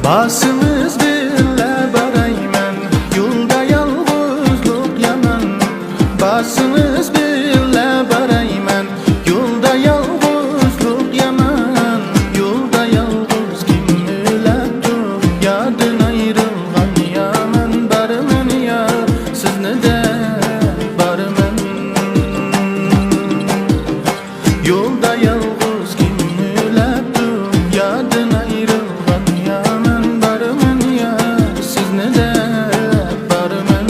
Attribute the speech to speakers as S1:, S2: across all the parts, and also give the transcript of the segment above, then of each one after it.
S1: Basimiz billa barayman, yo'lda yolg'izlik yaman. Basimiz billa barayman, yo'lda yolg'izlik yaman. Yo'lda yolg'iz kim o'ladi, yoddan ayrilgan yaman. Barman yar, sizni de barman. Yo'lda yolg'iz kim o'ladi, yoddan ayrilgan yaman. Barman yar, sizni de barman.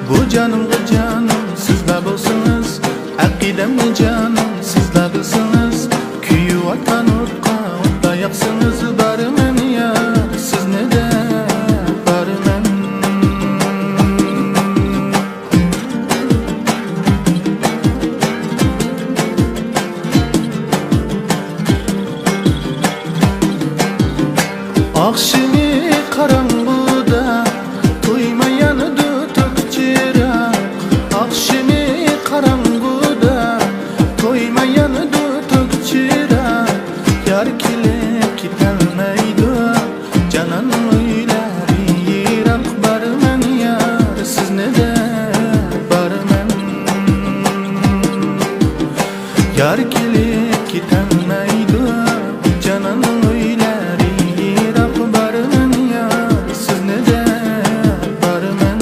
S1: Bu canımga canım sizlar bo'lsangiz, aqidamga canım sizlar bilsangiz, kuyayotgan o'tqa o'tda yoqsangiz. Barman yar, sizni de barman. Akşamı karanlıkta toymayan dütük çırak. Akşamı karanlıkta toymayan dütük çırak. Yar kelip gitmeydi canan o'ylari yirak. Barman yar, sizni de barman. Yar kelip gitmeydi canan o'ylari yirak. Barman yar, sizni de barman.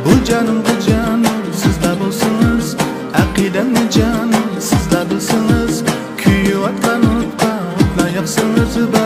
S1: Bu canımga canım sizlar bo'lsangiz, aqidamga canım sizlar bilsangiz, kuyayotgan o'tqa o'tla yoqsangiz.